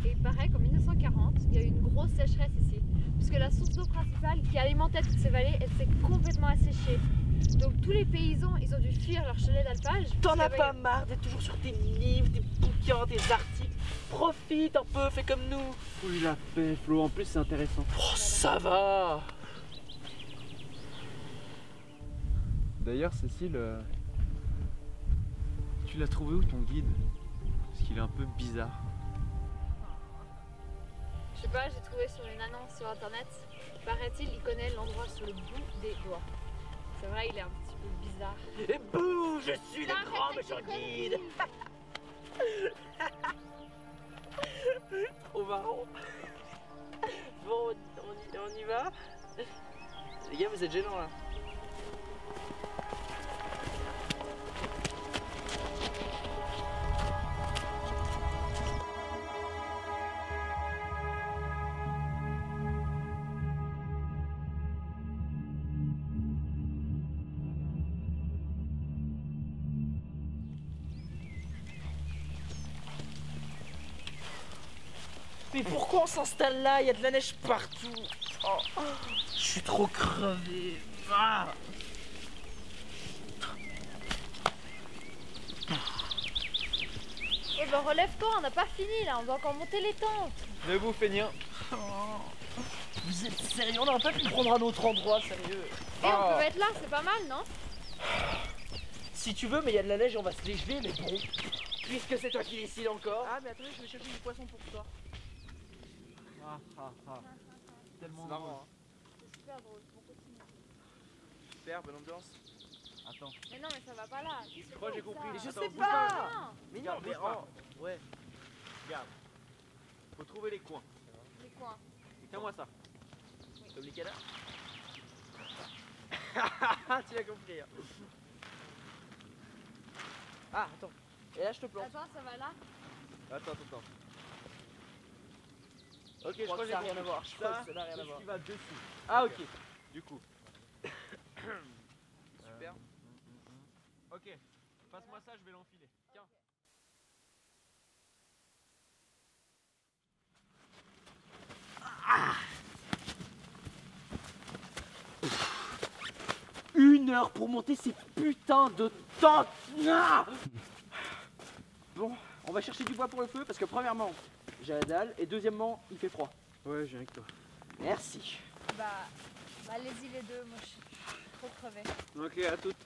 Et il paraît qu'en 1940, il y a eu une grosse sécheresse ici. Puisque la source d'eau principale qui alimentait toutes ces vallées, elle s'est complètement asséchée. Donc tous les paysans, ils ont dû fuir leur chalet d'alpage. T'en as pas marre d'être toujours sur tes livres, tes bouquins, tes articles? Profite un peu, fais comme nous. Oui, la paix, Flo, en plus c'est intéressant. Oh, ça va. D'ailleurs, Cécile, tu l'as trouvé où ton guide? Parce qu'il est un peu bizarre. Je sais pas, j'ai trouvé sur une annonce sur internet. Paraît-il, il connaît l'endroit sur le bout des doigts. C'est vrai, il est un petit peu bizarre. Et bouh, je suis le grand méchant guide. Trop marrant. Bon, on y va. Les gars, vous êtes gênants là. Mais pourquoi on s'installe là? Il y a de la neige partout. Oh, je suis trop crevé. Ah. Eh ben relève-toi, on n'a pas fini là, on doit encore monter les tentes. Debout, feignant. Vous êtes sérieux? On aurait pas pu prendre un autre endroit, sérieux. Et on peut mettre là, c'est pas mal, non? Si tu veux, mais il y a de la neige et on va se dégeler, mais bon. Puisque c'est toi qui décides encore. Ah, mais attendez, je vais chercher du poisson pour toi. Tellement marrant, drôle. hein. C'est super drôle, on continue. Super, bonne ambiance. Attends. Mais non, mais ça va pas là. Je crois que j'ai compris. Mais je Attends, sais bouge pas. Mais non, Regarde, mais bouge pas. oh, ouais. Regarde. Faut trouver les coins. Les coins. Tiens-moi ça. Comme les canards. Tu l'as compris. Hein. Ah, attends. Et là, je te plante. Attends, ça va là? Attends. Ok, Je crois que ça n'a rien à voir. Je crois que ça n'a rien à c'est voir. ce qui va dessus. Ah, ok. Du coup. Super. Ok. Passe-moi ça, je vais l'enfiler. Tiens. Une heure pour monter ces putains de tentes. Ah. Bon, on va chercher du bois pour le feu parce que premièrement, j'ai la dalle et deuxièmement, il fait froid. Ouais, je viens avec toi. Merci. Bah allez-y les deux, moi je suis trop crevée. Ok, à toutes.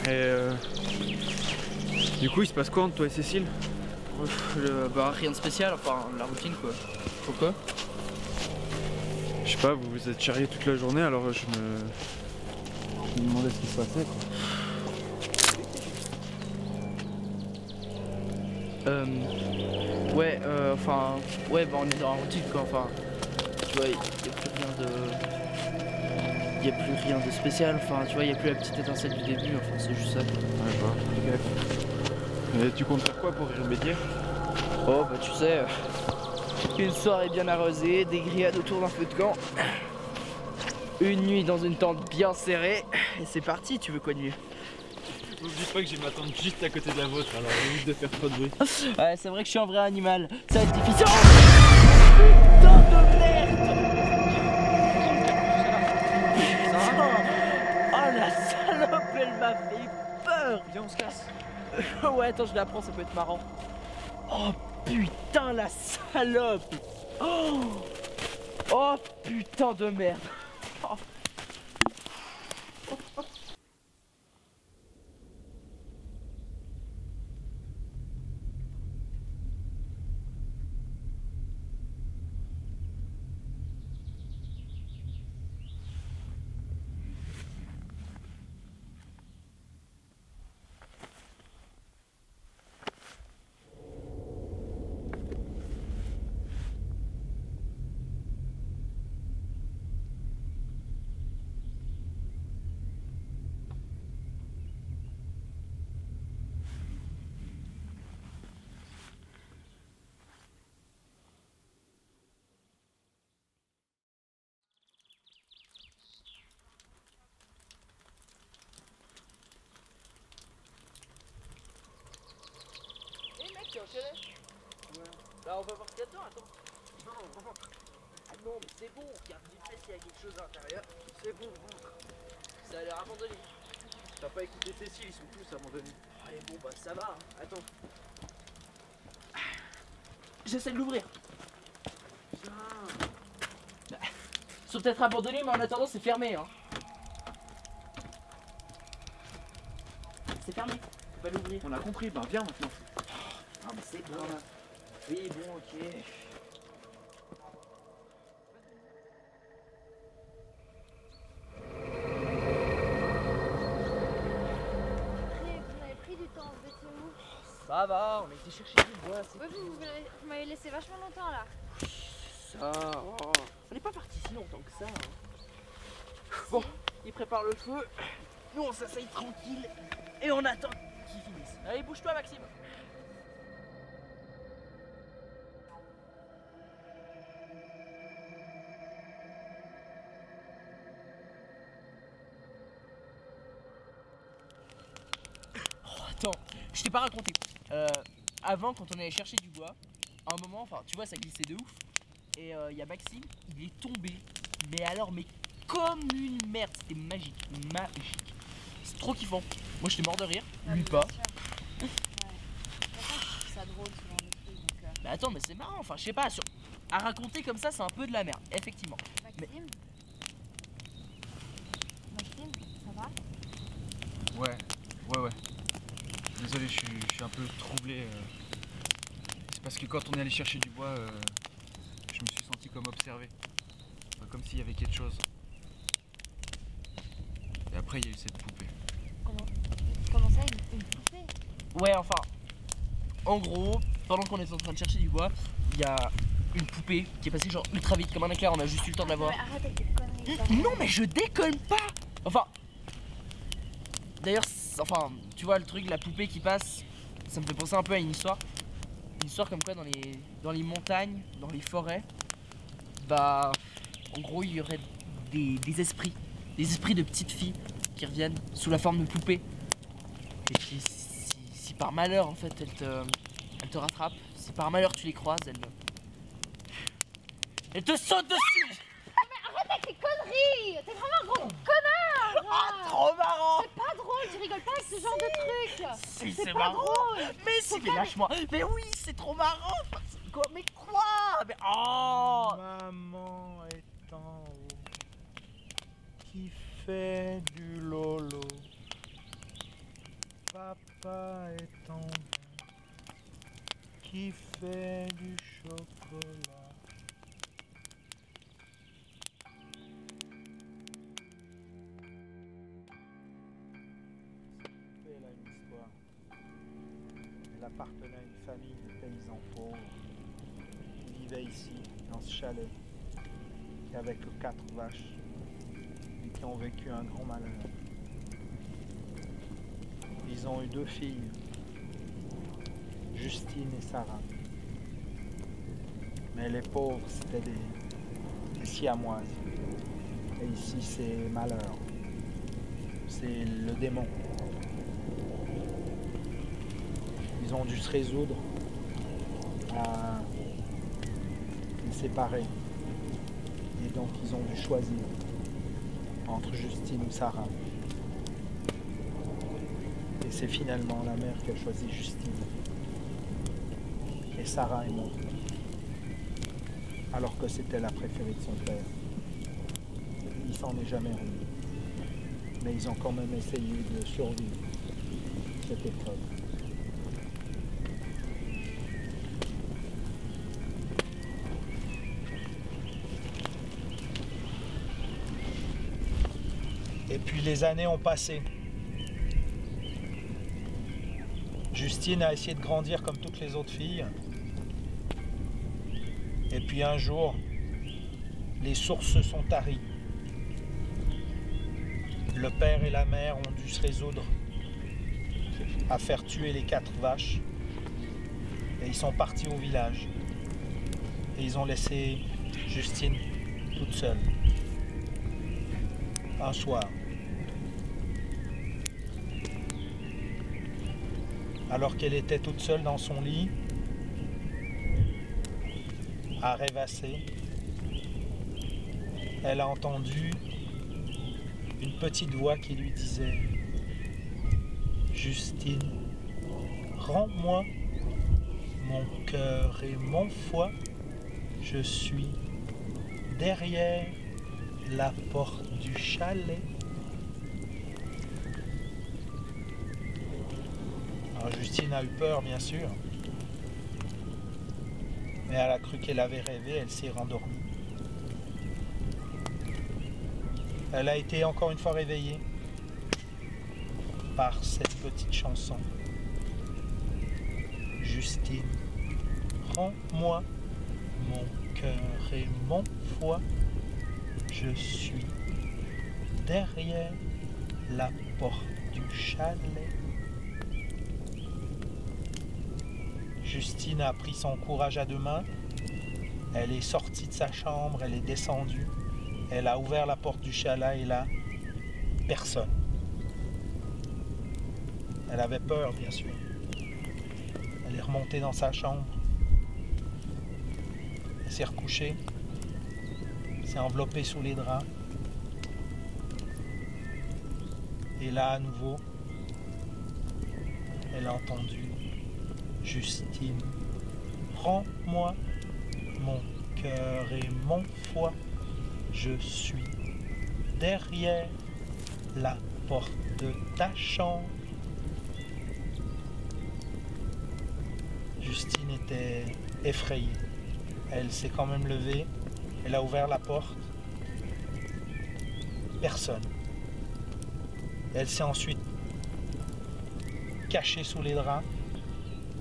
Et du coup, il se passe quoi entre toi et Cécile? Bah rien de spécial, enfin la routine quoi. Pourquoi? Je sais pas, vous vous êtes charriés toute la journée, alors je me demandais ce qui se passait quoi. Ouais, enfin, ouais, bah on est dans la routine quoi, enfin, tu vois, il y a plus rien de spécial, enfin, tu vois, il y a plus la petite étincelle du début, enfin, c'est juste ça. Ouais, je vois. Ok. Et tu comptes faire quoi pour y remédier? Oh, bah tu sais, une soirée bien arrosée, des grillades autour d'un feu de camp, une nuit dans une tente bien serrée, et c'est parti, tu veux quoi de mieux? N'oublie pas que j'ai ma tente juste à côté de la vôtre, alors évite de faire trop de bruit. Ouais, c'est vrai que je suis un vrai animal, ça va être difficile. Oh putain de merde! Oh la salope, elle m'a fait peur! Viens, on se casse. Ouais, attends, je l'apprends, ça peut être marrant. Oh putain, la salope! Oh putain de merde! Oh. on va voir ce qu'il y a dedans, attends. Non. Ah non, mais c'est bon, regarde vite fait s'il y a quelque chose à l'intérieur. C'est bon, ça a l'air abandonné. T'as pas écouté Cécile, ils sont tous abandonnés. Allez, bon, bah ça va, hein. Attends. J'essaie de l'ouvrir. Putain. Ils sont peut-être abandonnés, mais en attendant, c'est fermé, hein. C'est fermé, tu peux pas l'ouvrir. On a compris, bah viens maintenant. Ah, mais c'est bon. Oui, bon, ok. Vous avez pris du temps, vous étiez où? Ça va, on a été chercher du bois, c'est Ouais, vous m'avez laissé vachement longtemps là. ça. Oh. On n'est pas parti si longtemps que ça. Hein. Bon, il prépare le feu. Nous, on s'asseye tranquille et on attend qu'il finisse. Allez, bouge-toi, Maxime. Oh, attends, je t'ai pas raconté. Avant, quand on allait chercher du bois, à un moment, enfin, tu vois, ça glissait de ouf. Et il y a Maxime, il est tombé. Mais alors, mais comme une merde. C'était magique, magique. C'est trop kiffant. Moi, j'étais mort de rire. Lui pas. Ouais. De toute façon, je trouve ça drôle ce genre de truc. Donc, Mais attends, mais c'est marrant. Enfin, je sais pas. À raconter comme ça, c'est un peu de la merde. Effectivement. Maxime Maxime, ça va? Ouais. Désolé, je suis un peu troublé. C'est parce que quand on est allé chercher du bois, je me suis senti comme observé. Enfin, comme s'il y avait quelque chose. Et après, il y a eu cette poupée. Comment ça, une poupée? Ouais, enfin. En gros, pendant qu'on était en train de chercher du bois, il y a une poupée qui est passée genre ultra vite comme un éclair. On a juste eu le temps de la voir. Mais arrête avec tes conneries. Non, mais je déconne pas. Enfin. D'ailleurs, enfin, tu vois le truc, la poupée qui passe, ça me fait penser un peu à une histoire. Une histoire comme quoi dans les montagnes, dans les forêts, bah, en gros, il y aurait des esprits de petites filles qui reviennent sous la forme de poupées. Et si par malheur, en fait, elles te rattrapent, si par malheur tu les croises, elles te sautent dessus. Arrête avec tes conneries! T'es vraiment un gros connard! Ah, trop marrant. C'est pas drôle, tu rigoles pas avec ce genre de truc! Si, C'est c'est pas marrant. drôle! Mais si, mais lâche-moi. Mais oui, c'est trop marrant. Quoi? Mais quoi? Mais oh! Maman est en haut, qui fait du lolo. Papa est en bas, qui fait du chocolat. Elle a une histoire. Elle appartenait à une famille de paysans pauvres qui vivaient ici, dans ce chalet, qui avait que 4 vaches et qui ont vécu un grand malheur. Ils ont eu 2 filles, Justine et Sarah. Mais les pauvres, c'était des siamoises. Et ici, c'est malheur. C'est le démon. Ils ont dû se résoudre à les séparer. Et donc, ils ont dû choisir entre Justine ou Sarah. Et c'est finalement la mère qui a choisi Justine. Et Sarah est morte. Alors que c'était la préférée de son père. Il s'en est jamais remis. Mais ils ont quand même essayé de survivre cette épreuve. Et puis les années ont passé. Justine a essayé de grandir comme toutes les autres filles. Et puis un jour, les sources se sont taries. Le père et la mère ont dû se résoudre à faire tuer les 4 vaches. Et ils sont partis au village. Et ils ont laissé Justine toute seule. Un soir. Alors qu'elle était toute seule dans son lit, a rêvassé. Elle a entendu une petite voix qui lui disait « Justine, rends-moi mon cœur et mon foie, je suis derrière la porte du chalet. » Alors Justine a eu peur, bien sûr, mais elle a cru qu'elle avait rêvé, elle s'est rendormie. Elle a été encore une fois réveillée par cette petite chanson. Justine, rends-moi mon cœur et mon foie, je suis derrière la porte du chalet. Justine a pris son courage à deux mains, elle est sortie de sa chambre, elle est descendue, elle a ouvert la porte du chalet et là, personne. Elle avait peur, bien sûr. Elle est remontée dans sa chambre, elle s'est recouchée, s'est enveloppée sous les draps. Et là, à nouveau, elle a entendu Justine, rends-moi mon cœur et mon foie, je suis derrière la porte de ta chambre. Justine était effrayée. Elle s'est quand même levée, elle a ouvert la porte. Personne. Elle s'est ensuite cachée sous les draps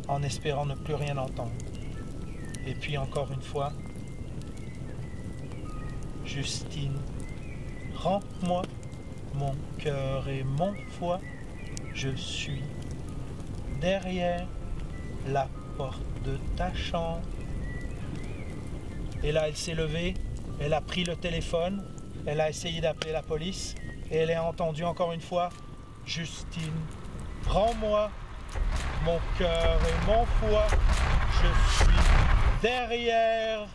en espérant ne plus rien entendre. Et puis encore une fois, Justine, rends-moi mon cœur et mon foie, je suis derrière la porte de ta chambre. Et là, elle s'est levée, elle a pris le téléphone, elle a essayé d'appeler la police et elle a entendu encore une fois, Justine, rends-moi mon cœur et mon foie, je suis derrière